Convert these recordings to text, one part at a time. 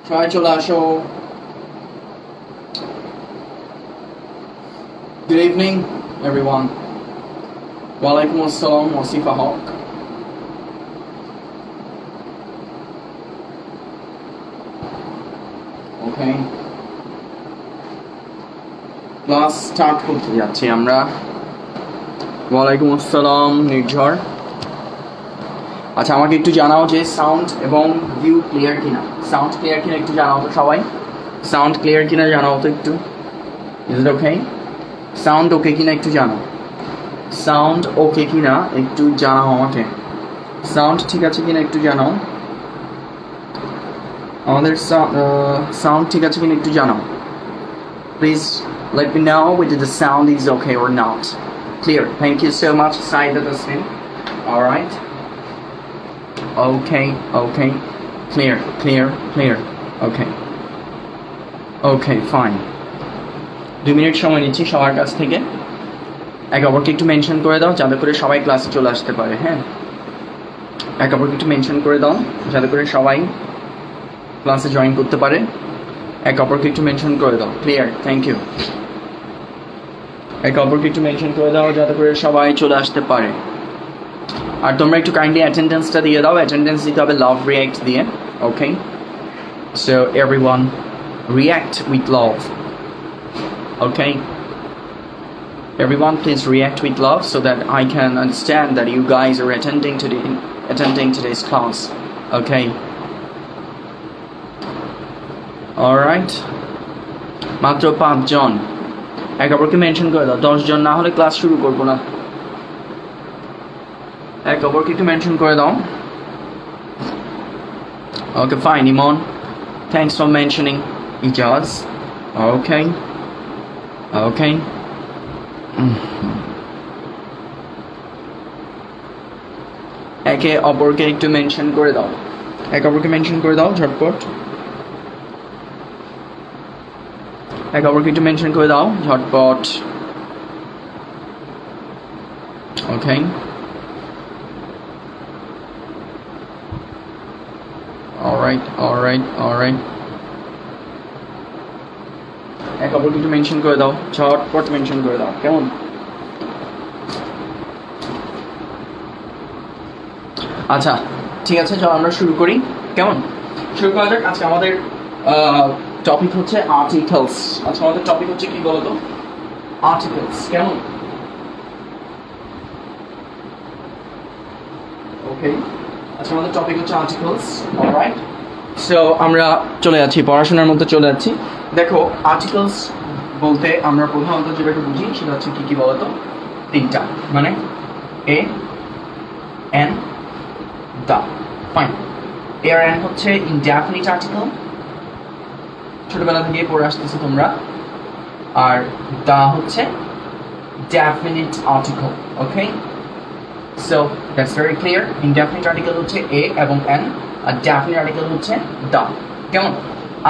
সবাই চলে আসো। Good evening, everyone. Walaikum assalam, Wasifa Haq. Okay. Class start করতে যাচ্ছি আমরা। ওয়ালাইকুম আসসালাম নির্ঝর। আচ্ছা, আমাকে একটু জানাও যে সাউন্ড এবং ভিউ ক্লিয়ার কিনা। সাউন্ড ক্লিয়ার কিনা একটু জানাও তো সবাই। সাউন্ড ক্লিয়ার কিনা জানাও তো একটু। Is it okay? সাউন্ড ওকে কিনা একটু জানাও। সাউন্ড ওকে কিনা একটু জানাও আমাকে। সাউন্ড ঠিক আছে কিনা একটু জানাও আমাদের। সাউন্ড ঠিক আছে কিনা একটু জানাও please. let me know whether the sound is okay or not. Clear. Thank you so much, Saida Tasnim. All right. Okay. Clear. Okay. Okay, fine. 2 minute সময় নিচ্ছি সবার কাছ থেকে। এক অপরকে একটু মেনশন করে দাও যাতে করে সবাই ক্লাসে চলে আসতে পারে। হ্যাঁ, এক অপরকে একটু মেনশন করে দাও যাতে করে সবাই ক্লাসে জয়েন করতে পারে। এক অপরকে একটু মেনশন করে দাও। Clear, thank you. এক অপরকে একটু মেনশন করে দাও যাতে করে সবাই চলে আসতে পারে। আর তোমরা একটু কাইন্ডলি অ্যাটেন্ডেন্সটা দিয়ে দাও। অ্যাটেন্ডেন্স দিতে হবে লাভ রিঅ্যাক্ট দিয়ে। Okay, so everyone react with love. Okay, everyone please react with love so that I can understand that you guys are attending today's class. Okay, all right. মাত্র 5 জন। এক অপরকে mention করে দাও। 10 জন না হলে ক্লাস শুরু করবো না। এক অপরকে একটু মেনশন করে দাও। Okay, fine. Emon, thanks for mentioning. Ijaz, okay. একে অপরকে একটু মেনশন করে দাও। এক অপরকে মেনশন করে দাও ঝটপট। এক অপরকে একটু মেনশন করে দাও ঝটপট। ওকে, alright. এক অপরকে একটু মেনশন করে দাও ঝটপট। মেনশন করে দাও, কেমন? আচ্ছা, ঠিক আছে, চলো আমরা শুরু করি। কেমন? শুরু করা যাক। আজকে আমাদের টপিক হচ্ছে আর্টিকেলস। আচ্ছা, আমাদের টপিক হচ্ছে কি বলতো? আর্টিকেলস। কেমন? ওকে, আচ্ছা, আমাদের টপিক হচ্ছে আর্টিকেলস। অলরাইট, সো আমরা চলে যাচ্ছি পড়াশোনার মধ্যে চলে যাচ্ছি। দেখো, আর্টিকেলস বলতে আমরা প্রধানত যেটাকে বুঝি সেটা হচ্ছে কি বলতো? 3টা, মানে এ, এন, দা। ফাইন। এ আর এন হচ্ছে ইনডেফিনিট আর্টিকেল, ছোটবেলা থেকে পড়ে আসতেছো তোমরা। আর দা হচ্ছে definite article. Okay, so that's very clear. Indefinite article হচ্ছে এ এবং এন, আর ডেফিনিট আর্টিকেল হচ্ছে দা। কেমন?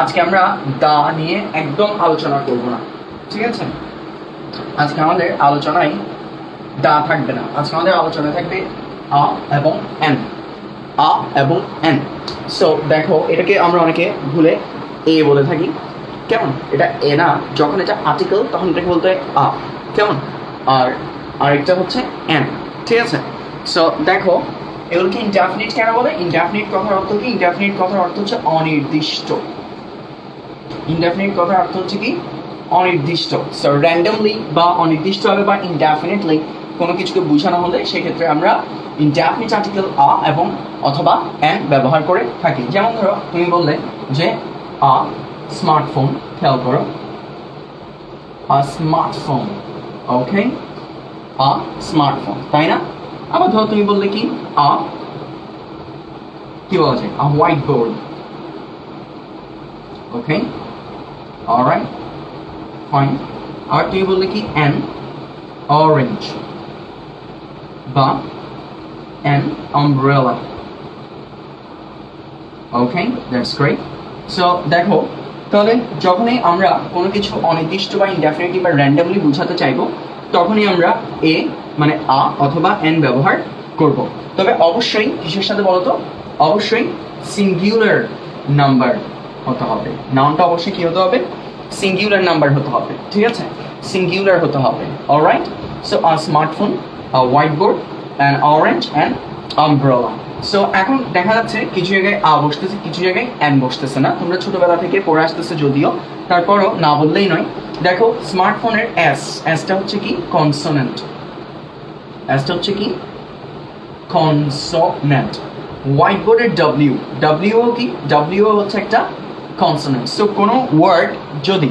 আজকে আমরা দা নিয়ে একদম আলোচনা করব না, ঠিক আছে? আজকে আমাদের আলোচনায় দা থাকবে না। আজকে আমাদের আলোচনা থাকবে আ এবং এন। আ এবং এন। সো দেখো, এটাকে আমরা অনেকে ভুলে এ বলে থাকি। কেমন? এটা এ না, যখন এটা আর্টিকেল তখন এটাকে বলতে হয় আ। কেমন? আর আরেকটা হচ্ছে এন, ঠিক আছে? সো দেখো, এগুলোকে ইনডেফিনিট কেন বলে? ইনডেফিনিট কথার অর্থ কি? ইনডেফিনিট কথার অর্থ হচ্ছে অনির্দিষ্ট। ইনডেফিনিট কথার অর্থ হচ্ছে কি? অনির্দিষ্ট। সো র্যান্ডমলি বা অনির্দিষ্টভাবে বা ইনডেফিনিটলি কোনো কিছুকে বোঝানো হলে সেক্ষেত্রে আমরা ইনডেফিনিট আর্টিকেল আ এবং অথবা এন ব্যবহার করে থাকি। যেমন ধরো, তুমি বললে যে আ স্মার্টফোন। খেয়াল করো, আ স্মার্টফোন। ওকে, আ স্মার্টফোন, তাই না? আবার ধরো তুমি বললে কি আ কি বলা যায়? A whiteboard. Okay, alright, fine. আর তুমি বললে কি an orange বা an umbrella. Okay, that's great. So দেখো, তাহলে যখনই আমরা কোনো কিছু অনির্দিষ্ট বা ইনডেফিনিটলি বা র্যান্ডমলি বোঝাতে চাইবো তখনই আমরা এ মানে আ অথবা এন ব্যবহার করব। তবে অবশ্যই কিসের সাথে বলতো? অবশ্যই সিঙ্গুলার নাম্বার হতে হবে। নাউনটা অবশ্যই কি হতে হবে? সিঙ্গুলার নাম্বার হতে হবে, ঠিক আছে? সিঙ্গুলার হতে হবে। Alright, so a smartphone, a whiteboard, an orange and umbrella. So এখন দেখা যাচ্ছে কিছু জায়গায় আ বসতেছে, কিছু জায়গায় এন বসতেছে না। তোমরা ছোটবেলা থেকে পড়ে আসতেছে যদিও, তারপরও না বললেই নয়। দেখো স্মার্টফোনের এসটা হচ্ছে কি? কনসোনেন্ট। এসটা হচ্ছে কি? কনসোনেন্ট। হোয়াইটবোর্ডের ডব্লিউ কি? ডব্লিউ হচ্ছে একটা কনসোনেন্ট। সো কোনো ওয়ার্ড যদি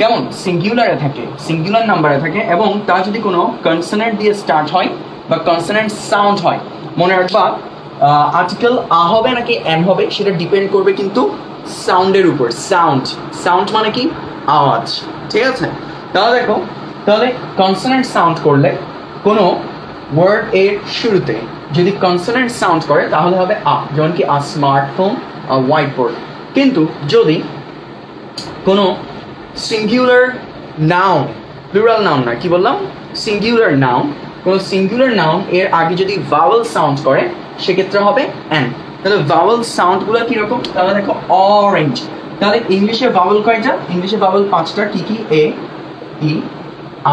কেমন সিঙ্গুলারে থাকে, সিঙ্গুলার নাম্বারে থাকে এবং তা যদি কোনো কনসোনেন্ট দিয়ে স্টার্ট হয় বা কনসোনেন্ট সাউন্ড হয়, মনে রাখবা আর্টিকেল আ হবে নাকি এন হবে সেটা ডিপেন্ড করবে কিন্তু সাউন্ডের উপর। সাউন্ড মানে কি? আওয়াজ, ঠিক আছে? তাহলে দেখো, তাহলে কনসোনেন্ট সাউন্ড করলে কোনো ওয়ার্ড এর শুরুতে যদি কনসোনেন্ট সাউন্ড করে তাহলে হবে আ, যেমন কি আ স্মার্টফোন, আ হোয়াইটবোর্ড। কিন্তু যদি কোনো সিঙ্গুলার নাউন, প্লুরাল নাউন না, কি বললাম? সিঙ্গুলার নাউন, কোনো সিঙ্গুলার নাউন এর আগে যদি ভাওয়েল সাউন্ড করে সেক্ষেত্রে হবে এন। তাহলে ভাওয়েল সাউন্ডগুলো কিরকম? তাহলে দেখো অরেঞ্জ। তাহলে ইংলিশে ভাওয়েল কয়টা? ইংলিশে ভাওয়েল 5টা। কি কি? A, E,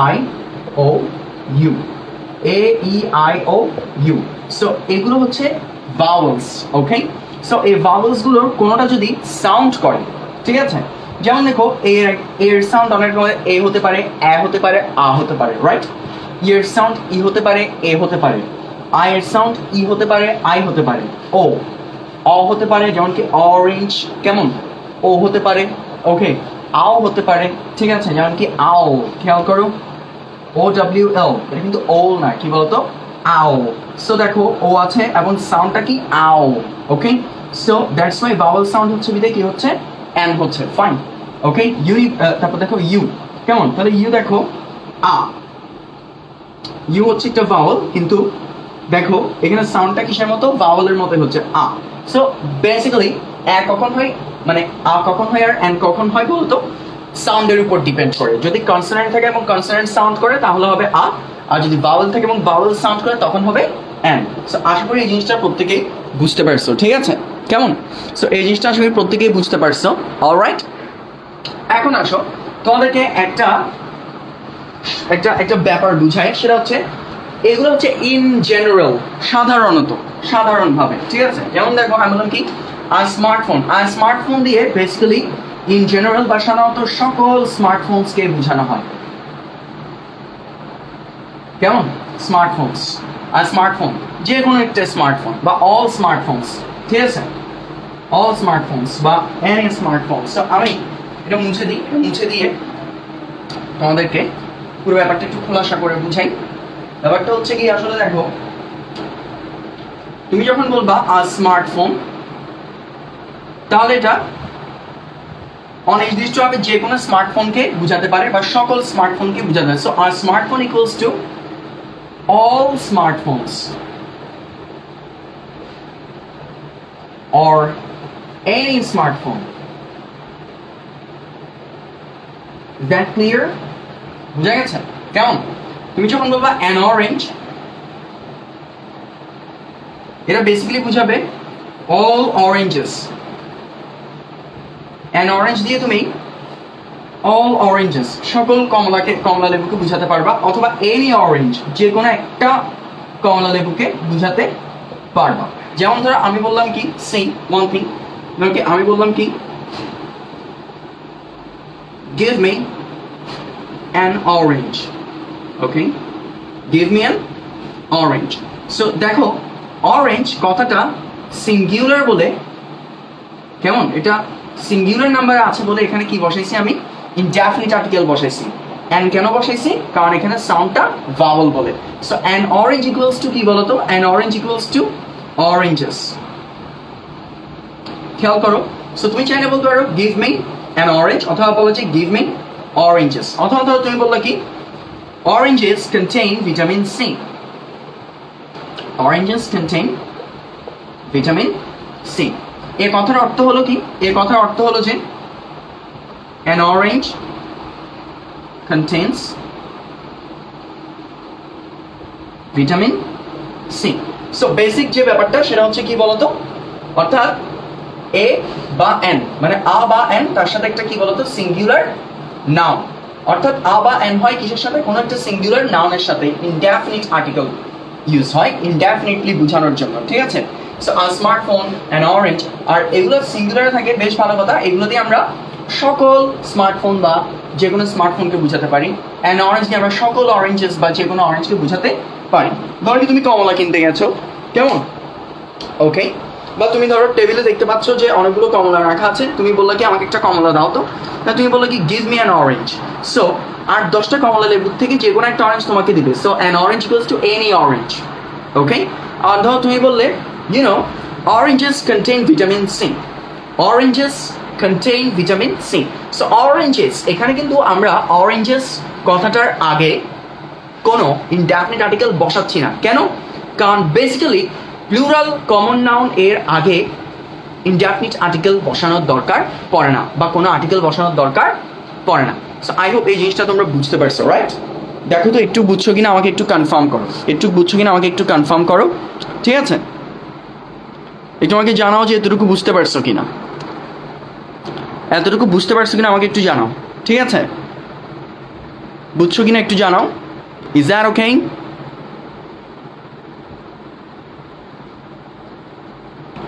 I, O, U. A, E, I, O, U. So এগুলো হচ্ছে ভাওয়েলস। ওকে, সো এই ভাওয়েলস গুলোর কোনোটা যদি সাউন্ড করে, ঠিক আছে? যেমন দেখো এর সাউন্ড অনেক রকম, এ হতে পারে, এ হতে পারে, আ হতে পারে, রাইট? ইয়ের সাউন্ড ই হতে পারে, এ হতে পারে। আয়ের সাউন্ড ই হতে পারে, আই হতে পারে। ও, অ হতে পারে, যেমন কি অরেঞ্জ, কেমন? ও হতে পারে। ওকে, আও হতে পারে, ঠিক আছে? যেমন কি আও, খেয়াল করো, ও ডাব্লিউ এল, এটা কিন্তু ও না, কি বলতো? আও। সো দেখো ও আছে এবং সাউন্ডটা কি? আও। Okay, so that's why vowel sound হচ্ছে বিধায় কি হচ্ছে? এন হচ্ছে। ফাইন। ওকে, ইউ, তারপর দেখো ইউ, কেমন? তাহলে ইউ দেখো আ, ইউ হচ্ছে একটা ভাওয়েল, কিন্তু দেখো এখানে সাউন্ডটা কিসের মতো? ভাওয়েলের মতো হচ্ছে আ। সো বেসিক্যালি এ কখন হয়, মানে আ কখন হয় আর এন কখন হয় বলতো? সাউন্ডের উপর ডিপেন্ড করে। যদি কনসোনেন্ট থাকে এবং কনসোনেন্ট সাউন্ড করে তাহলে হবে আ, আর যদি ভাওয়েল থাকে এবং ভাওয়েল সাউন্ড করে তখন হবে এন। সো আশা করি এই জিনিসটা প্রত্যেকেই বুঝতে পারছো, ঠিক আছে? কেমন? সো এই জিনিসটা আশা করি প্রত্যেকেই বুঝতে পারছো। অলরাইট, এখন আসো তোমাদেরকে একটা একটা একটা ব্যাপার বুঝায়, সেটা হচ্ছে এগুলো হচ্ছে ইন জেনারেল, সাধারণভাবে, ঠিক আছে? যেমন দেখো আমি বললাম কি স্মার্টফোন দিয়ে বেসিক্যালি ইন জেনারেল বা সাধারণত সকল স্মার্টফোনসকে বোঝানো হয়। কেমন? স্মার্টফোন যে কোনো একটা স্মার্টফোন বা অল স্মার্টফোনস, ঠিক আছে? অল স্মার্টফোনস বা এনি স্মার্টফোনস। তো আমি এটা মুছে দিয়ে তোমাদেরকে পুরো ব্যাপারটা একটু খোলাসা করে বুঝাই। ব্যাপারটা হচ্ছে কি, আসলে দেখো তুমি যখন বলবা আ স্মার্টফোন, তাহলে এটা অনির্দিষ্টভাবে যে কোনো স্মার্টফোনকে বোঝাতে পারে বা সকল স্মার্টফোনকে বোঝাতে পারে। So a smartphone equals to all smartphones or any smartphone. Is that clear? বুঝা গেছে? কেমন? তুমি যখন বলবা an orange, এটা বেসিক্যালি বুঝাবে all oranges. an orange দিয়ে তুমি all oranges, সকল কমলা লেবুকে বুঝাতে পারবা, অথবা any orange, যে কোনো একটা কমলা লেবুকে বুঝাতে পারবা। যেমন ধরো আমি বললাম কি, say one thing, আমি বললাম কি, give me an orange. Okay, give me an orange. So দেখো orange কথাটা সিঙ্গুলার বলে, কেমন? এটা সিঙ্গুলার নাম্বারে আছে বলে এখানে কি বসাইছি আমি? ইনডেফিনিট আর্টিকেল বসাইছি। and কেন বসাইছি? কারণ এখানে সাউন্ডটা ভাওয়েল বলে। So an orange equals to কি বলতো? an orange equals to oranges. খেয়াল করো। সো তুমি চাইলে বলতে পারো গিভ মি অ্যান অরেঞ্জ, অথবা বলো যে গিভ মি অরেঞ্জেস, অথবা তুমি বললে কি oranges contain vitamin C. Oranges contain vitamin C. এর কথার অর্থ হলো কি? এর কথার অর্থ হলো যে an orange contains vitamin C. So basic যে ব্যাপারটা সেটা হচ্ছে কি বলতো, অর্থাৎ এ বা এন, মানে আ বা এন, তার সাথে একটা কি বলতো সিঙ্গুলার নাউন। অর্থাৎ আ বা এন হয় কিসের সাথে? কোনো একটা সিঙ্গুলার নাউনের সাথে ইনডেফিনিট আর্টিকেল ইউজ হয় ইনডেফিনিটলি বোঝানোর জন্য, ঠিক আছে? So a smartphone, an orange, আর এগুলো সিঙ্গুলারে থাকে, বেশ ভালো কথা। এগুলো দিয়ে আমরা সকল স্মার্টফোন বা যে কোনো স্মার্টফোনকে বোঝাতে পারি। অ্যান অরেঞ্জ দিয়ে আমরা সকল অরেঞ্জেস বা যে কোনো অরেঞ্জকে বোঝাতে পারি। ধরো কি তুমি কমলা কিনতে গেছো, কেমন? ওকে, বা তুমি ধরো টেবিলে দেখতে পাচ্ছ যে অনেকগুলো কমলা রাখা আছে, তুমি বললে কি আমাকে একটা কমলা দাও তো, না তুমি বললে কি give me an orange. So আর 10টা কমলা লেবুর থেকে যে কোনো একটা অরেঞ্জ তোমাকে দিবে। So an orange equals to any orange. Okay, আর ধরো তুমি বললে you know oranges contain vitamin C. Oranges contain vitamin C. So oranges, এখানে কিন্তু আমরা অরেঞ্জেস কথাটার আগে কোনো ইনডেফিনিট আর্টিকেল বসাচ্ছি না। কেন? কারণ বেসিক্যালি প্লুরাল কমন নাউন এর আগে ইনডেফিনিট আর্টিকেল বসানোর দরকার পড়ে না, বা কোনো আর্টিকেল বসানোর দরকার পড়ে না। সো আই হোপ এই জিনিসটা তোমরা বুঝতে পারছো, রাইট? দেখো তো একটু বুঝছো কিনা আমাকে একটু কনফার্ম করো, একটু বুঝছো কিনা আমাকে একটু কনফার্ম করো, ঠিক আছে? একটু আমাকে জানাও যে এতটুকু বুঝতে পারছো কিনা, এতটুকু বুঝতে পারছো কিনা আমাকে একটু জানাও, ঠিক আছে? বুঝছো কিনা একটু জানাও। Is that okay?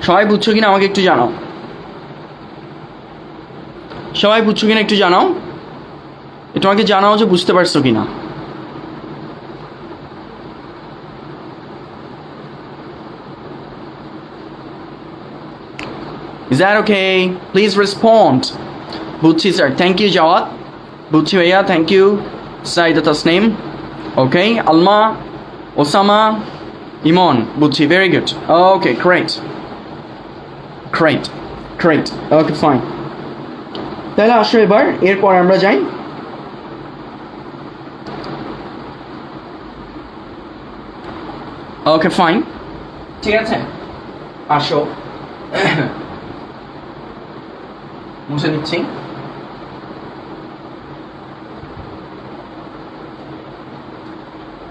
সবাই বুঝছো কিনা আমাকে একটু জানাও, সবাই বুঝছো কিনা একটু জানাও, একটু আমাকে জানাও যে বুঝতে পারছো কিনা। Is that okay? Please respond. বুঝছি স্যার, থ্যাংক ইউ জাওয়াদ, বুঝছি ভাইয়া, thank you Saida Tasnim. Okay, Alma, Osama, Emon, বুঝছি, very good. Okay, great great great. Okay fine, তাহলে আসো এবার এরপর আমরা যাই ওকে ফাইন, ঠিক আছে? আসো মুছে দিচ্ছি।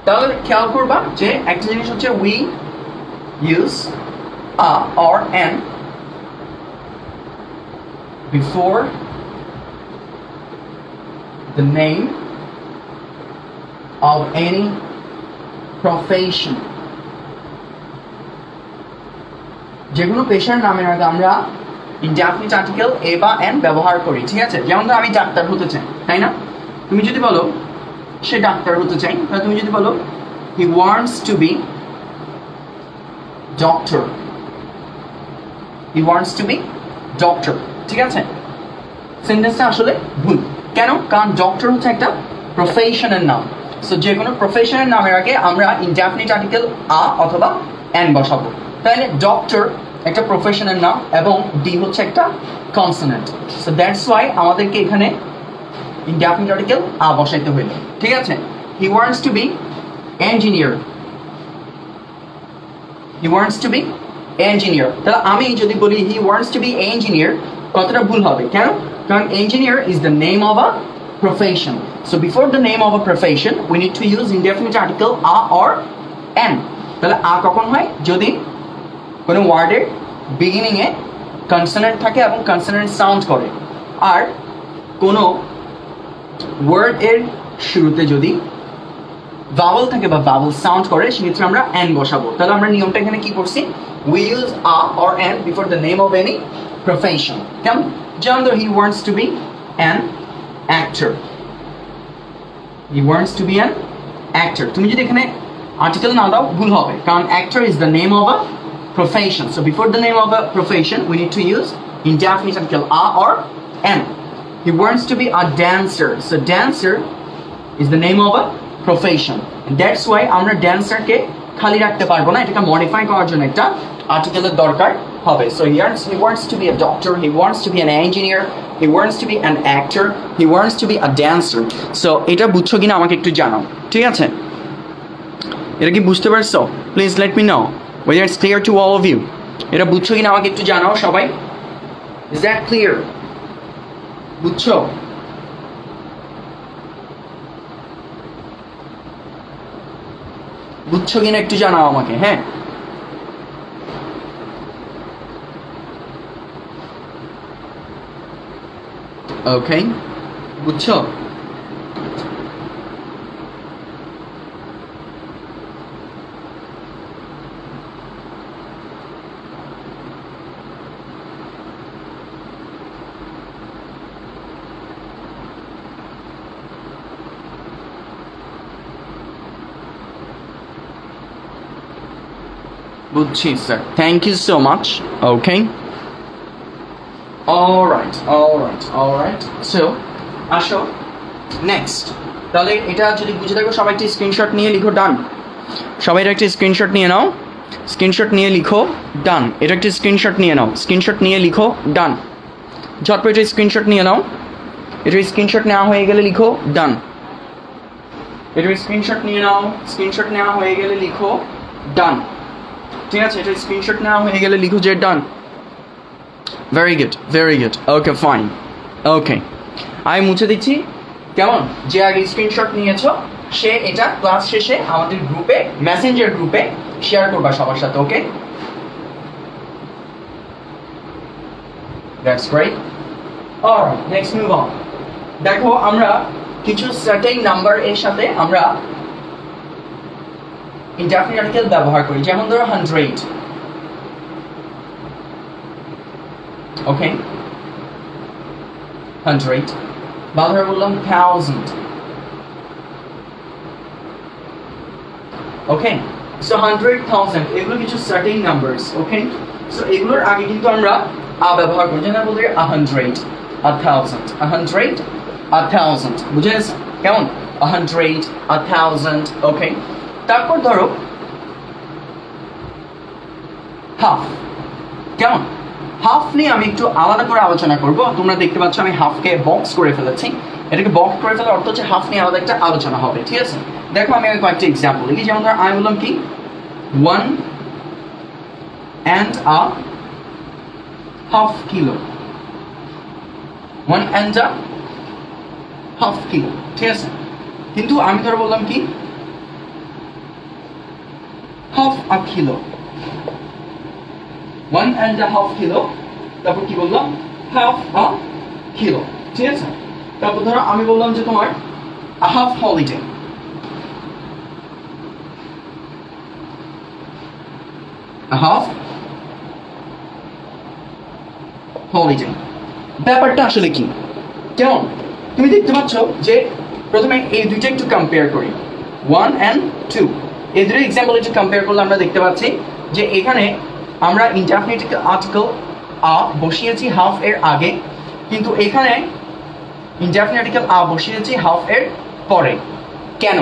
তাহলে খেয়াল করবা যে একটা জিনিস হচ্ছে we use a or an before the name of any profession. যেগুলো পেশার নামের আগে আমরা ইনডেফিনিট আর্টিকেল এ বা এন ব্যবহার করি, ঠিক আছে? যেমন আমি ডাক্তার হতে চাই, তাই না? তুমি যদি বলো সে ডাক্তার হতে চাই, তাহলে তুমি যদি বলো he wants to be doctor, he wants to be doctor, ঠিক আছে? সেন্টেন্সটা আসলে ভুল। কেন? কারণ ডক্টর হচ্ছে একটা প্রফেশনের নাম। সো যে কোনো প্রফেশনের নামের আগে আমরা ইনডেফিনিট আর্টিকেল আ অথবা এন বসাবো। তাহলে ডক্টর একটা প্রফেশনের নাম এবং ডি হচ্ছে একটা কনসোনেন্ট। সো দ্যাটস ওয়াই আমাদেরকে এখানে ইনডেফিনিট আর্টিকেল আ বসাইতে হইল, ঠিক আছে? He wants to be engineer, he wants to be engineer. তাহলে আমি যদি বলি he wants to be engineer, কতটা ভুল হবে? কেন? কারণ engineer is the name of a profession. So before the name of a profession, we need to use indefinite article a or an. তাহলে a কখন হয়? যদি কোনো ওয়ার্ডের বিগিনিং এ কনসোনেন্ট থাকে এবং কনসোনেন্ট সাউন্ড করে, আর কোনো ওয়ার্ড এর শুরুতে যদি ভাওয়েল থাকে বা ভাওয়েল সাউন্ড করে, সেক্ষেত্রে আমরা an বসাবো। তাহলে আমরা নিয়মটা এখানে কি করছি? We use a or an before the name of any profession. কেমন? যেমন he wants to be an actor, he wants to be an actor. তুমি যদি এখানে আর্টিকেল না দাও ভুল হবে, কারণ actor is the name of a profession. So before the name of a profession we need to use indefinite article a or an. He wants to be a dancer. So dancer is the name of a profession. And that's why আমরা dancer কে খালি রাখতে পারবো না, এটাকে modify করার জন্য একটা আর্টিকেলের দরকার হবে। So he wants to be a doctor, he wants to be an engineer, he wants to be an actor, he wants to be a dancer. So এটা বুঝছো কিনা আমাকে একটু জানাও, ঠিক আছে? এটা কি বুঝতে পারছো? Please let me know whether it's clear to all of you. এটা বুঝছো কিনা আমাকে একটু জানাও সবাই। Is that clear? বুঝছো? বুঝছো কিনা একটু জানাও আমাকে, হ্যাঁ? ওকে, বুঝছো? বুঝছি sir, thank you so much. Okay, alright. So আসো নেক্সট। তাহলে এটা যদি বুঝে থাকো সবাই একটা স্ক্রিনশট নিয়ে লিখো ডান। সবাই একটা স্ক্রিনশট নিয়ে নাও, স্ক্রিনশট নিয়ে লিখো ডান। এটা একটা স্ক্রিনশট নিয়ে নাও, স্ক্রিনশট নিয়ে লিখো ডান। ঝটপট এটা স্ক্রিনশট নিয়ে নাও। এটা স্ক্রিনশট নেওয়া হয়ে গেলে লিখো ডান। এটা স্ক্রিনশট নিয়ে নাও, স্ক্রিনশট নেওয়া হয়ে গেলে লিখো ডান। ঠিক আছে, এটা স্ক্রিনশট নেওয়া হয়ে গেলে লিখো যে done. Very good. Okay fine. Okay, আমি মুছে দিচ্ছি। কেমন? যে আগে স্ক্রিনশট নিয়েছো সে এটা ক্লাস শেষে আমাদের গ্রুপে, মেসেঞ্জার গ্রুপে শেয়ার করবা সবার সাথে। Okay, that's great. Alright, next move on. দেখো আমরা কিছু সার্টেন নাম্বার এর সাথে আমরা ইনডেফিনিট আর্টিকেল ব্যবহার করি। যেমন ধরো 100। ওকে, 100 বা ধরো বললাম 1000। ওকে, সো 100, 1000 এগুলো কিছু সার্টেন নাম্বারস। ওকে, সো এগুলোর আগে কিন্তু আমরা আ ব্যবহার করি। যেমন বলতে 100, 1000, 100, 1000। বুঝে গেছে? কেমন? 100, 1000। ওকে, তারপর ধরো হাফ। কেমন? হাফ নিয়ে আমি একটু আলাদা করে আলোচনা করব। তোমরা দেখতে পাচ্ছ আমি হাফকে বক্স করে ফেলেছি। এটাকে বক্স করে ফেলার অর্থ হচ্ছে হাফ নিয়ে আলাদা একটা আলোচনা হবে। ঠিক আছে, দেখো আমি কয়েকটা এক্সাম্পল লিখি। যেমন ধরো আমি বললাম কি 1 and a half kilo, 1 and a half kilo। ঠিক আছে, কিন্তু আমি ধরো বললাম কি half a kilo, 1 and a half kilo। তারপর কি বললাম? half a kilo। ঠিক আছে, তারপর ধরো আমি বললাম যে তোমার a half holiday, a half holiday। ব্যাপারটা আসলে কি? কেমন? তুমি দেখতে পাচ্ছ যে প্রথমে এই দুইটা একটু কম্পেয়ার করি, 1 and 2। এই দুটো এক্সাম্পল একটু কম্পেয়ার করলে আমরা দেখতে পাচ্ছি যে এখানে আমরা ইনডেফিনিট আর্টিকেল আ বসিয়েছি হাফ এর আগে, কিন্তু এখানে ইনডেফিনিট আর্টিকেল আ বসিয়েছি হাফ এর পরে। কেন?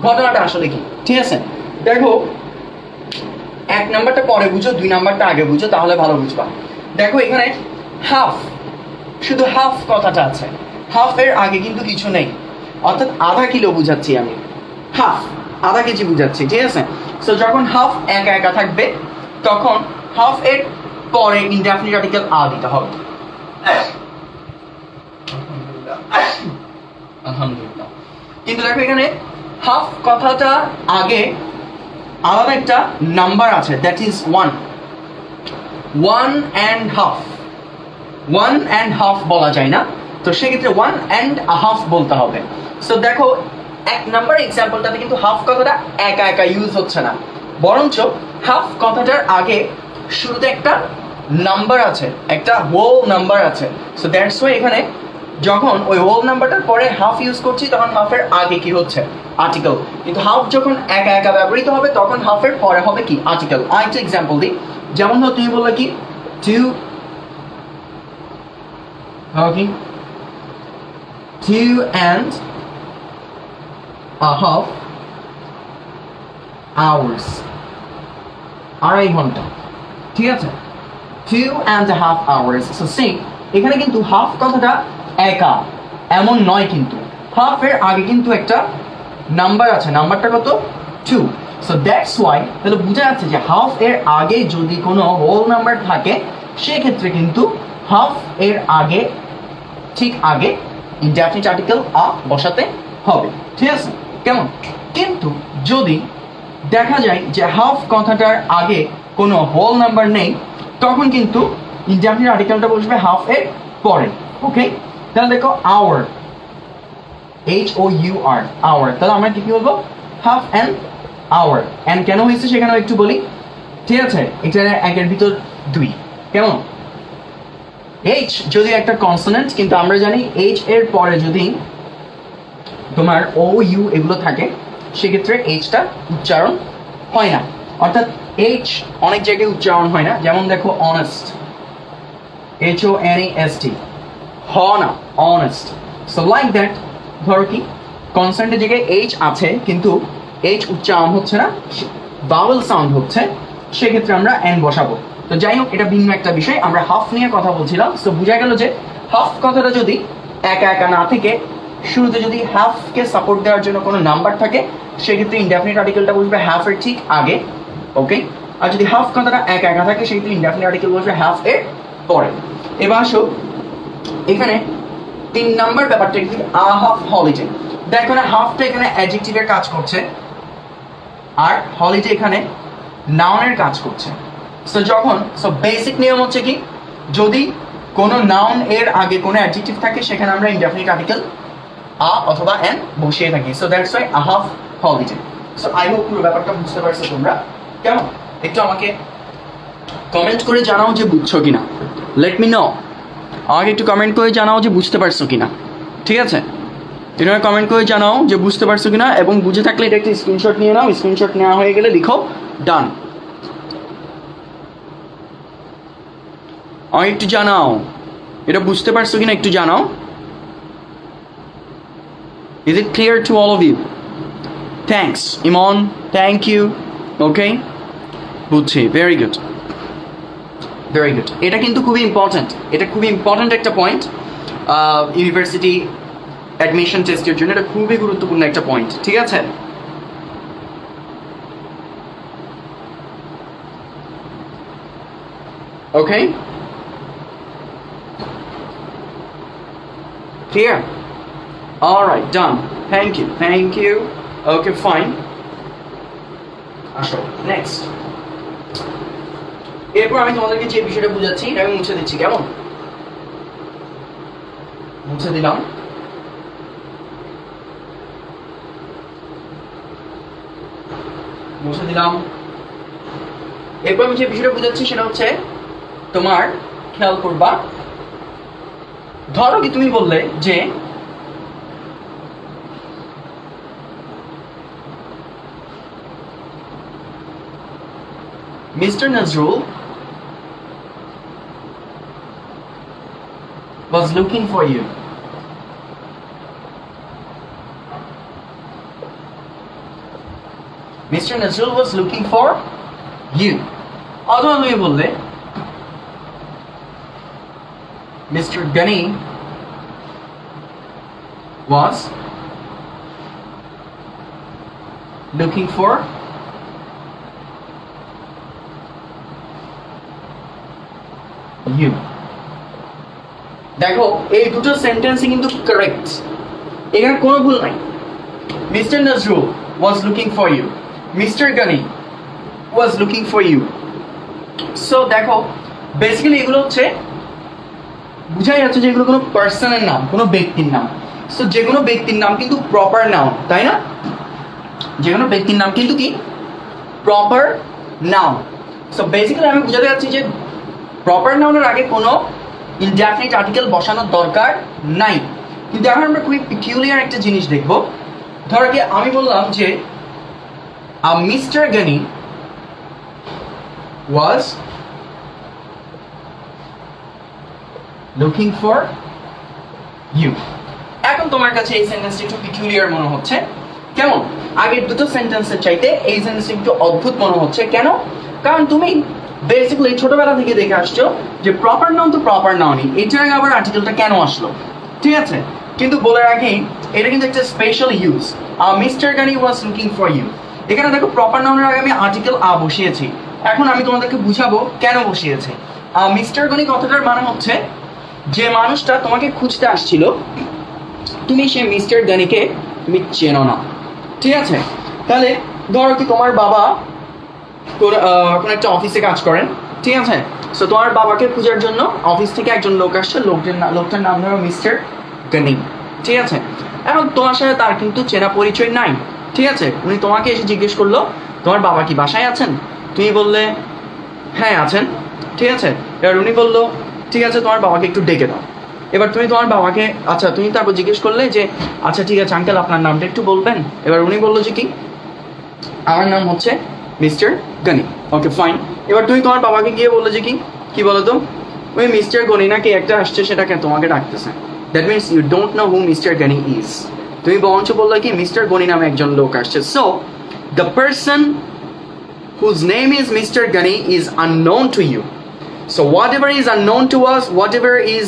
ঘটনাটা আসলে কি? ঠিক আছে, দেখো 1 নাম্বারটা পরে বুঝো, 2 নাম্বারটা আগে বুঝো, তাহলে ভালো বুঝবা। দেখো এখানে হাফ, শুধু হাফ কথাটা আছে, হাফ এর আগে কিন্তু কিছু নেই, অর্থাৎ আধা কিলো বুঝাচ্ছি আমি, হাফ আধা কেজি বুঝাচ্ছি। ঠিক আছে, সো যখন হাফ একা একা থাকবে তখন হাফ এর পরে ইনডেফিনিট আর্টিকেল আ দিতে হবে। আলহামদুলিল্লাহ। কিন্তু দেখো এখানে হাফ কথাটা আগে আলাদা একটা নাম্বার আছে, that is 1 and half। 1 and half বলা যায় না, তো সেক্ষেত্রে 1 and a half বলতে হবে। সো দেখো 1 নাম্বার এক্সাম্পলটাতে কিন্তু হাফ কথাটা একা একা ইউজ হচ্ছে না, বরঞ্চ হাফ কথাটার আগে শুরুতে একটা নাম্বার আছে, একটা হোল নাম্বার আছে। সো দ্যাটস ওয়াই এখানে যখন ওই হোল নাম্বারটার পরে হাফ ইউজ করছি তখন হাফের আগে কি হচ্ছে? আর্টিকেল। কিন্তু হাফ যখন একা একা ব্যবহৃত হবে তখন হাফের পরে হবে কি? আর্টিকেল। আরেকটা এক্সাম্পল দিই। যেমন ধর তুমি বললে কি 2 and a half hours, 2.5 ঘন্টা। ঠিক আছে, 2.5 hours. So see, এখানে কিন্তু হাফ কথাটা একা এমন নয়, কিন্তু হাফ এর আগে কিন্তু একটা নাম্বার আছে, নাম্বারটা কত 2. সো দ্যাটস ওয়াই, তাহলে বোঝা যাচ্ছে যে হাফ এর আগে যদি কোনো হোল নাম্বার থাকে সেক্ষেত্রে কিন্তু হাফ এর আগে ঠিক আগে ইনডেফিনিট আর্টিকেল আ বসাতে হবে, ঠিক আছে? কেমন? কিন্তু যদি দেখা যায় যে হাফ কথাটার আগে কোনো হোল নাম্বার নেই তখন কিন্তু ইনডেফিনিট আর্টিকেলটা বসবে হাফ এর পরে। ওকে, তাহলে দেখো আওয়ার, HOUR, আওয়ার, তাহলে আমরা কি বলবো? Half an hour. অ্যান্ড কেন হয়েছে সেখানেও একটু বলি, ঠিক আছে? এটা একের ভিতর 2, কেমন? H যদি একটা কনসোনেন্ট, কিন্তু আমরা জানি H এর পরে যদি তোমার OU এগুলো থাকে সেক্ষেত্রে Hটা উচ্চারণ হয় না, অর্থাৎ H অনেক জায়গায় উচ্চারণ হয় না। যেমন দেখো অনেস্ট, HONEST, হ না, অনেস্ট। সো লাইক দ্যাট, ধরো কি কনসোনেন্টের জায়গায় H আছে কিন্তু H উচ্চারণ হচ্ছে না, ভাওয়েল সাউন্ড হচ্ছে, সেক্ষেত্রে আমরা N বসাবো। তো যাই হোক, এটা ভিন্ন একটা বিষয়। আমরা হাফ নিয়ে কথা বলছিলাম। সো বোঝা গেল যে হাফ কথাটা যদি একা একা না থেকে শুরুতে যদি হাফকে সাপোর্ট দেওয়ার জন্য কোনো নাম্বার থাকে সেক্ষেত্রে ইনডেফিনিট আর্টিকেলটা বসবে হাফ এর ঠিক আগে। ওকে, আর যদি হাফ কথাটা একা একা থাকে সেক্ষেত্রে ইনডেফিনিট আর্টিকেল বসবে হাফ এর পরে। এবার আসো এখানে 3 নাম্বার ব্যাপারটা কি, আ হাফ হলিডে। দেখো না, হাফটা এখানে অ্যাডজেক্টিভের কাজ করছে আর হলিডে এখানে নাউনের কাজ করছে। সো বেসিক নিয়ম হচ্ছে কি, যদি কোনো নাউন এর আগে কোনো অ্যাডজেক্টিভ থাকে সেখানে আমরা ইনডেফিনিট আর্টিকেল আ অথবা এন বসিয়ে থাকি। So that's Y a half holiday. So I hope পুরো ব্যাপারটা বুঝতে পারছো তোমরা, কেমন? একটু আমাকে কমেন্ট করে জানাও যে বুঝছো কিনা, লেট মি নো। আমাকে একটু কমেন্ট করে জানাও যে বুঝতে পারছো কিনা, ঠিক আছে? এটা কমেন্ট করে জানাও যে বুঝতে পারছো কিনা, এবং বুঝে থাকলে এটা একটা স্ক্রিনশট নিয়ে নাও। স্ক্রিনশট নেওয়া হয়ে গেলে লিখো ডান। আমাকে একটু জানাও এটা বুঝতে পারছো কিনা, একটু জানাও। Is it clear to all of you? Thanks, Iman. Thank you. Okay? বুঝছি, ভেরি গুড, ভেরি গুড। এটা কিন্তু খুবই ইম্পর্ট্যান্ট, এটা খুবই ইম্পর্ট্যান্ট একটা পয়েন্ট ইউনিভার্সিটি অ্যাডমিশন টেস্টের জন্য। এটা খুবই গুরুত্বপূর্ণ একটা পয়েন্ট, ঠিক আছে? ওকে, clear? All right, done. Thank you, thank you. Okay, fine. আসো নেক্সট। এরপর আমি তোমাদেরকে যে বিষয়টা বুঝাচ্ছি এটা আমি মুছে দিচ্ছি, কেমন? মুছে দিলাম। মুছে দিলাম। এরপর আমি যে বিষয়টা বুঝাচ্ছি সেটা হচ্ছে তোমার খেয়াল করবা, ধরো কি তুমি বললে যে Mr. Nazrul was looking for you. Mr. Nazrul was looking for you. অথবা তুমি বললে Mr. Ghani was looking for you. দেখো এই দুটো সেন্টেন্সই কিন্তু কারেক্ট, এখানে কোনো ভুল নাই। Mr. Nazrul was looking for you. Mr. Ghani was looking for you. So দেখো বেসিক্যালি এগুলো হচ্ছে বুঝাই যাচ্ছে যে এগুলো কোনো পার্সনের নাম, কোনো ব্যক্তির নাম। সো যে কোনো ব্যক্তির নাম কিন্তু প্রপার নাউন, তাই না? যে কোনো ব্যক্তির নাম কিন্তু কি প্রপার নাউন। সো বেসিক্যালি আমি বুঝাতে যাচ্ছি যে প্রপার নাউনের আগে কোনো ইনডেফিনিট আর্টিকেল বসানোর দরকার নাই। কিন্তু এখন আমরা খুবই পিকিউলিয়ার একটা জিনিস দেখব। ধরো কি আমি বললাম যে mister Ghani was looking for you. এখন তোমার কাছে এই সেন্টেন্সটা একটু পিকিউলিয়ার মনে হচ্ছে, কেমন? আগের দুটো সেন্টেন্সের চাইতে এই সেন্টেন্সটা একটু অদ্ভুত মনে হচ্ছে। কেন? কারণ তুমি বেসিক্যালি ছোটবেলা থেকে দেখে আসছো যে প্রপার নাউন তো প্রপার নাউনই, এটার আবার আর্টিকেলটা কেন আসলো, ঠিক আছে? কিন্তু বলে রাখি এটা কিন্তু একটা special use. Mister Gani was looking for you, এখানে দেখো প্রপার নাউনের আগে আমি আর্টিকেল বসিয়েছি। এখন আমি তোমাদেরকে বুঝাবো কেন বসিয়েছি। মিস্টার গনি কথাটার মানে হচ্ছে যে মানুষটা তোমাকে খুঁজতে আসছিল, তুমি সেই মিস্টার গনিকে তুমি চেনো না, ঠিক আছে? তাহলে ধরো কি তোমার বাবা কোনো একটা অফিসে কাজ করেন, ঠিক আছে? সো তোমার বাবাকে খোঁজার জন্য অফিস থেকে একজন লোক আসছে, লোকটার নাম ধরো মিস্টার গনি, ঠিক আছে? এখন তোমার সাথে তার কিন্তু চেনা পরিচয় নাই, ঠিক আছে? উনি তোমাকে এসে জিজ্ঞেস করলো তোমার বাবা কি বাসায় আছেন? তুমি বললে হ্যাঁ আছেন, ঠিক আছে? এবার উনি বললো ঠিক আছে তোমার বাবাকে একটু ডেকে দাও। এবার তুমি তোমার বাবাকে আচ্ছা তুমি তারপর জিজ্ঞেস করলে যে আচ্ছা ঠিক আছে আঙ্কেল আপনার নামটা একটু বলবেন। এবার উনি বললো যে কি আমার নাম হচ্ছে মিস্টার গনি। Okay fine. এবার তুমি তোমার বাবাকে গিয়ে বললে যে কি বলো তো ওই মিস্টার গনি নাকি একটা আসছে সেটাকে তোমাকে ডাকতেছে। That means you don't know who Mister Gani is. তুমি বরঞ্চ বললে কি মিস্টার গনি নামে একজন লোক আসছে। So the person whose name is Mr. Gani is unknown to you. So whatever is unknown to us, whatever is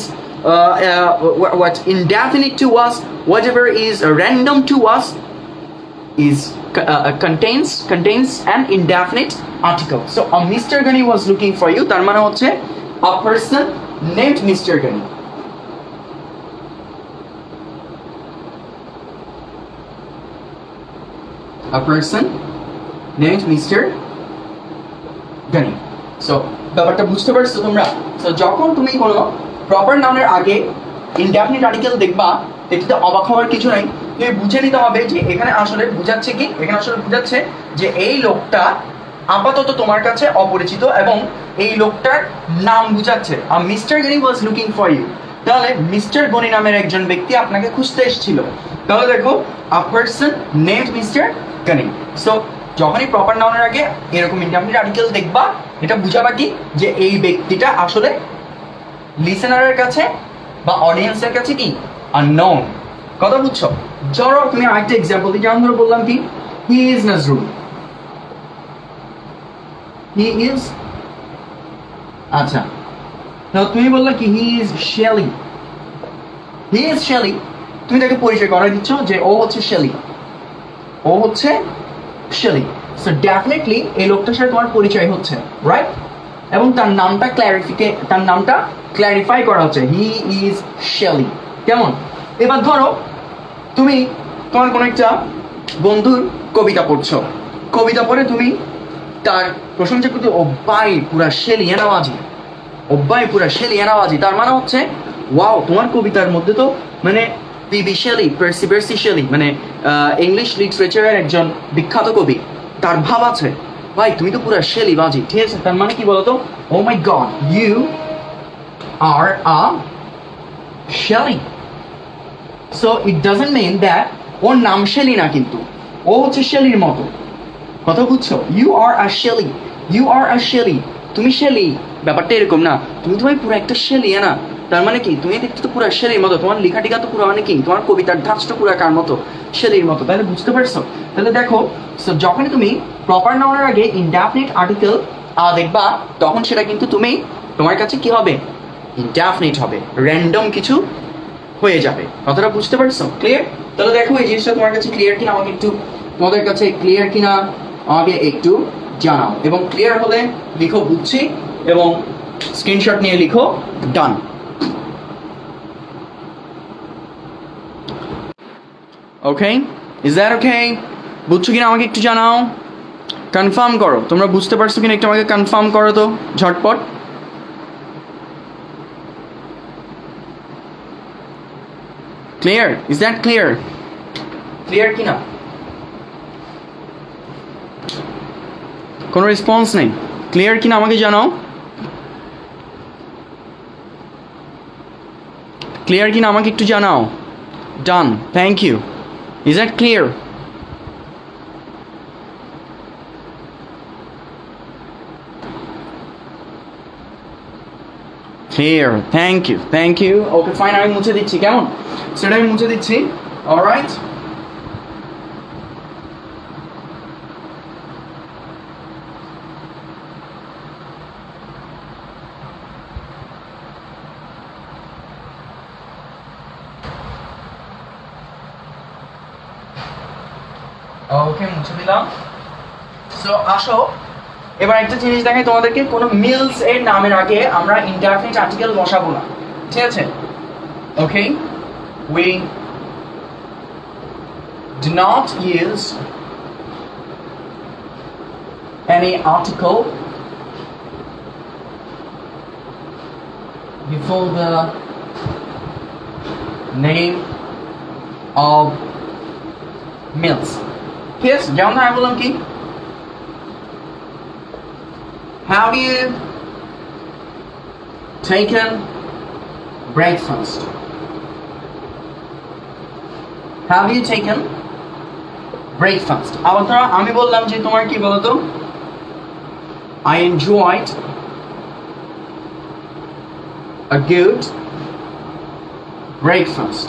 what indefinite to us, whatever is random to us is contains an indefinite article. So a Mr. Gani was looking for you. তার মানে হচ্ছে a person named Mr. Gani. A person named Mr. Gani. So ব্যাপারটা বুঝতে পারছো তোমরা? তো যখন তুমি কোনো প্রপার নাউনের আগে ইনডেফিনিট আর্টিকেল দেখবা এটাতে অবাক হওয়ার কিছু নাই। তুমি বুঝে নিতে হবে যে এখানে আসলে বুঝাচ্ছে কি, এখানে আসলে বুঝাচ্ছে যে এই লোকটা আপাতত তোমার কাছে অপরিচিত এবং এই লোকটার নাম বুঝাচ্ছে। আর Mister Goni was looking for you, তাহলে মিস্টার গনি নামের একজন ব্যক্তি আপনাকে খুঁজতে এসেছিল। তাহলে দেখো a person named Mister Goni. So যখনই প্রপার নাউনের আগে এরকম ইনডেফিনিট আর্টিকেল দেখবা এটা বুঝাবা কি যে এই ব্যক্তিটা আসলে লিসেনারের কাছে বা অডিয়েন্সের কাছে কি আননোন। কথা বুঝছো? ধরো তুমি আরেকটা এক্সাম্পল দিই, যেমন ধরো বললাম কি he is Nazrul, he is আচ্ছা তুমি বললে কি he is Shelley, he is Shelley. তুমি তাকে পরিচয় করাই দিচ্ছ যে ও হচ্ছে শেলি, ও হচ্ছে শেলি। সো ডেফিনেটলি এই লোকটার সাথে তোমার পরিচয় হচ্ছে, রাইট? এবং তার নামটা ক্ল্যারিফাই করা হচ্ছে, হি ইজ শেলি। কেমন? এবার ধরো তুমি তোমার কোনো একটা বন্ধুর কবিতা পড়ছো, কবিতা পড়ে তুমি তার প্রশংসা করতে ও ভাই পুরা শেলি এনাবাজি, ও ভাই পুরা শেলি এনাবাজি। তার মানে হচ্ছে ওয়াও তোমার কবিতার মধ্যে তো মানে পিবি শেলি, পার্সি শেলি মানে ইংলিশ লিটারেচারের একজন বিখ্যাত কবি, তার ভাব আছে ভাই তুমি তো পুরা শেলি বাজি, ঠিক আছে? তার মানে কি বলতো oh my God you are a Shelley. So it doesn't mean that ওর নাম শেলি না, কিন্তু ও হচ্ছে শেলির মতো। কথা বুঝছো? You are a Shelley, you are a Shelley, তুমি শেলি। ব্যাপারটা এরকম না, তুমি তো ভাই পুরো একটা শেলি না। তার মানে কি তুমি দেখতে তো পুরো শেলির মতো, তোমার লেখা টিকা তো পুরো মানে কি তোমার কবিতার ধাঁচটা পুরো কার মতো শেলির মতো। তাহলে বুঝতে পারছো? তাহলে দেখো যখনই তুমি প্রপার নাউনের আগে ইনডেফিনিট আর্টিকেল দেখবা তখন সেটা কিন্তু তুমি তোমার কাছে কি হবে ইনডেফিনিট হবে, র্যান্ডম কিছু হয়ে যাবে। কথাটা বুঝতে পারছো? ক্লিয়ার? তাহলে দেখো এই জিনিসটা তোমার কাছে ক্লিয়ার কিনা আমাকে একটু, তোমাদের কাছে ক্লিয়ার কিনা আমাকে একটু জানাও। এবং ক্লিয়ার হলে লিখো বুঝছি এবং স্ক্রিনশট নিয়ে লিখো ডান। ওকে, ইজ দ্যাট ওকে? বুঝছো কিনা আমাকে একটু জানাও, কনফার্ম করো। তোমরা বুঝতে পারছো কিনা একটু আমাকে কনফার্ম করো তো ঝটপট। Clear? Is that clear? Clear কিনা? কোনো রেসপন্স নেই। ক্লিয়ার কিনা আমাকে জানাও। ক্লিয়ার কিনা আমাকে একটু জানাও। Done, thank you. Is that clear? Clear, thank you, thank you. Okay fine, আমি মুছে দিচ্ছি, কেমন? সেটা আমি মুছে দিচ্ছি। অলরাইট, ওকে মুছে দিলাম। সো আসো এবার একটা জিনিস দেখাই তোমাদেরকে, কোনো মিলস এর নামের আগে আমরা ইনডেফিনিট আর্টিকেল বসাবো না, ঠিক আছে? ওকে, we do not use any article before the name of meals. Yes, যেমন আমি বললাম কি, have you taken breakfast? Have you taken breakfast? আবার ধরো আমি বললাম যে তোমার কি বলতো, I enjoyed a good breakfast.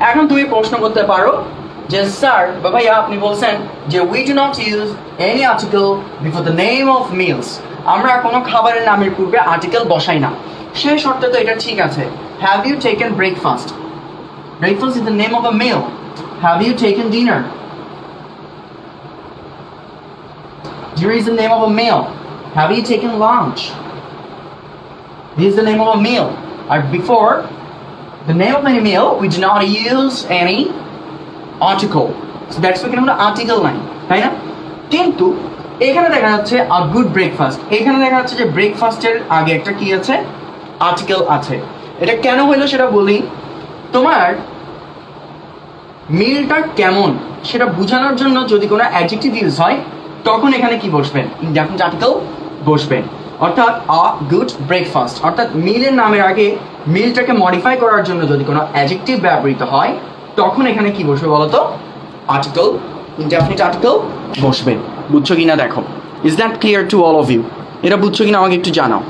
এখন তুমি প্রশ্ন করতে পারো যে স্যার বা ভাইয়া আপনি বলছেন যে we do not use any article before the name of meals, আমরা কোনো খাবারের নামের পূর্বে আর্টিকেল বসাই না। সেই শর্তে তো এটা ঠিক আছে। Have you taken breakfast? Breakfast is the name of a meal. Have you taken dinner? Dinner is the name of a meal. Have you taken lunch? This is the name of a meal. Or before the name of any meal, we do not use any article. So that's why আমরা article নাই, তাই না? কিন্তু এখানে দেখা যাচ্ছে a good breakfast, এখানে দেখা যাচ্ছে যে ব্রেকফাস্টের আগে একটা কি আছে, আর্টিকেল আছে। এটা কেন হইলো সেটা বলি। তোমার মিলটা কেমন সেটা বোঝানোর জন্য যদি কোনো অ্যাডজেক্টিভ ইউজ হয় তখন এখানে কি বসবেন, ইনডেফিনিট আর্টিকেল বসবেন। অর্থাৎ আ গুড ব্রেকফাস্ট, অর্থাৎ মিলের নামের আগে মিলটাকে মডিফাই করার জন্য যদি কোনো অ্যাডজেক্টিভ ব্যবহৃত হয় তখন এখানে কি বসবে বলতো, আর্টিকেল, ইনডেফিনিট আর্টিকেল বসবে। বুঝছো কিনা দেখো, is that clear to all of you? এটা বুঝছো কিনা আমাকে একটু জানাও,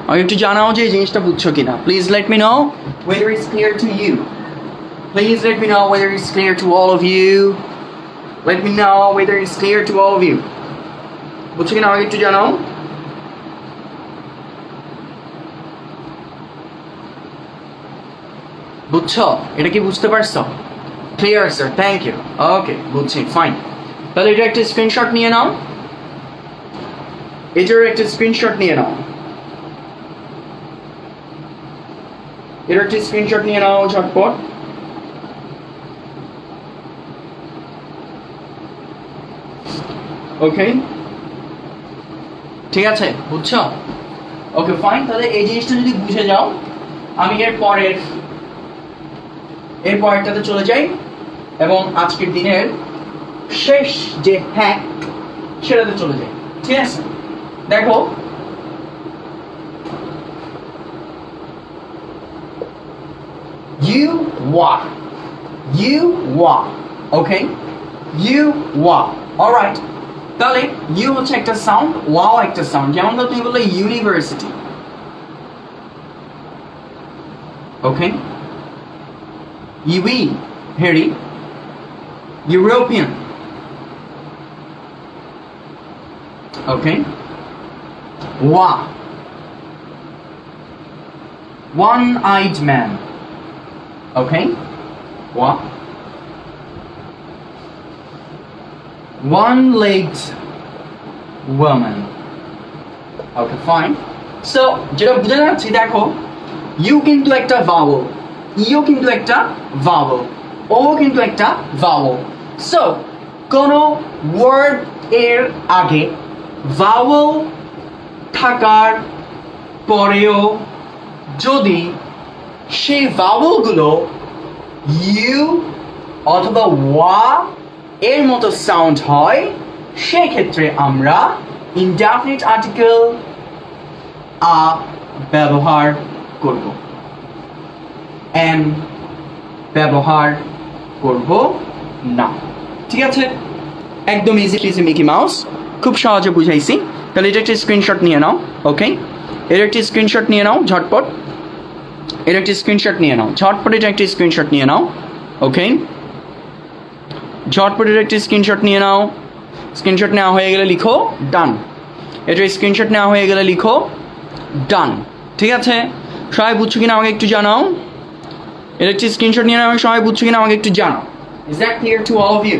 আমাকে একটু জানাও যে এই জিনিসটা বুঝছো কিনা। Please let me know whether it's clear to you. Please let me know whether it's clear to all of you. Let me know whether it's clear to all of you. বুঝছো কিনা আমাকে একটু জানাও। বুঝছো? এটা কি বুঝতে পারছো? Clear sir, thank you. Okay, বুঝছি, ফাইন। তাহলে এটা একটা স্ক্রিনশট নিয়ে নাও, এটার একটা স্ক্রিনশট নিয়ে নাও, এর একটা স্ক্রিনশট নিয়ে নাও ঝটপট। ওকে, ঠিক আছে, বুঝছো? ওকে ফাইন। তাহলে এই জিনিসটা যদি বুঝে যাও, আমি এর পরেরটাতে চলে যাই এবং আজকের দিনের শেষ যে হ্যাক সেটাতে চলে যাই, ঠিক আছে? দেখো, you walk, okay, you walk, alright। তাহলে ইউ হচ্ছে একটা সাউন্ড, ওয়াও একটা সাউন্ড। যেমন ধর তুমি বললে ইউনিভার্সিটি, ওকে, ইউই হেরি, ইউরোপিয়ান, ওকে, ওয়া, one-eyed man, okay, ওয়া, one-legged woman, okay, fine। So যেটা বুঝে যাচ্ছি, দেখো ইউ কিন্তু একটা ভাওয়েল, ইউ কিন্তু একটা ভাওয়েল, ও কিন্তু একটা ভাওয়েল। সো কোনো ওয়ার্ড এর আগে ভাওয়েল থাকার পরেও যদি সেই ভাওয়েলগুলো ইউ অথবা ওয়া এর মতো সাউন্ড হয়, সেক্ষেত্রে আমরা ইনডেফিনিট আর্টিকেল আ ব্যবহার করব, এন ব্যবহার করব না, ঠিক আছে? একদম ইজি পিজি মিকি মাউস, খুব সহজে বুঝাইছি। তাহলে এটা একটা স্ক্রিনশট নিয়ে নাও, ওকে, এর একটি স্ক্রিনশট নিয়ে নাও ঝটপট, এর একটি স্ক্রিনশট নিয়ে নাও ঝটপট, এটা একটি স্ক্রিনশট নিয়ে নাও, ওকে, ঝটপটের একটি স্ক্রিনশট নিয়ে নাও। স্ক্রিনশট নেওয়া হয়ে গেলে লিখো ডান, এটা স্ক্রিনশট নেওয়া হয়ে গেলে লিখো ডান, ঠিক আছে? সবাই বুঝছো কিনা আমাকে একটু জানাও। এটা একটি স্ক্রিনশট নিয়ে আমাকে সবাই বুঝছো কিনা আমাকে একটু জানাও। Is that clear to all of you?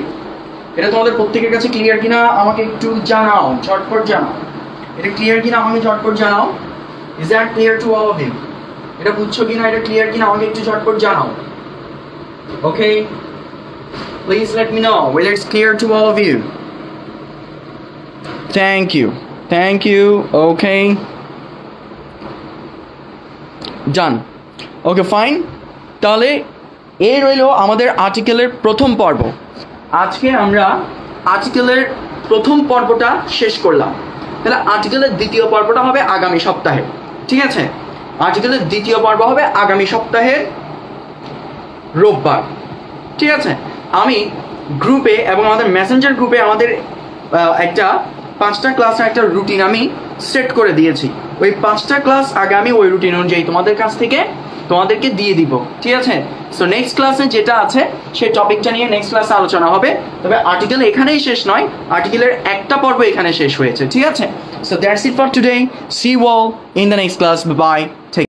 এটা তোমাদের প্রত্যেকের কাছে ক্লিয়ার কিনা আমাকে একটু জানাও, ঝটপট জানাও। এটা ক্লিয়ার কিনা আমাকে ঝটপট জানাও। Is that clear to all of you? এটা বুঝছো কিনা, এটা ক্লিয়ার কিনা আমাকে একটু ঝটপট জানাও। Okay, please let me know whether it's clear to all of you. Thank you. Thank you. Okay. Done. Okay, fine. তাহলে এই রইল আমাদের আর্টিকেলের প্রথম পর্ব। আজকে আমরা আর্টিকেলের প্রথম পর্বটা শেষ করলাম। তাহলে আর্টিকেলের দ্বিতীয় পর্বটা হবে আগামী সপ্তাহে, ঠিক আছে? আর্টিকেলের দ্বিতীয় পর্ব হবে আগামী সপ্তাহে রোববার, ঠিক আছে? আমি গ্রুপে এবং আমাদের মেসেঞ্জার গ্রুপে আমাদের একটা 5টা ক্লাসের একটা রুটিন আমি সেট করে দিয়েছি। ওই 5টা ক্লাস আগে আমি ওই রুটিন অনুযায়ী তোমাদের কাছ থেকে তোমাদেরকে দিয়ে দিব, ঠিক আছে? সো নেক্সট ক্লাসে যেটা আছে সেই টপিকটা নিয়ে নেক্সট ক্লাসে আলোচনা হবে। তবে আর্টিকেল এখানেই শেষ নয়, আর্টিকেলের একটা পর্ব এখানে শেষ হয়েছে, ঠিক আছে? So that's it for today. See you all in the next class. Bye by.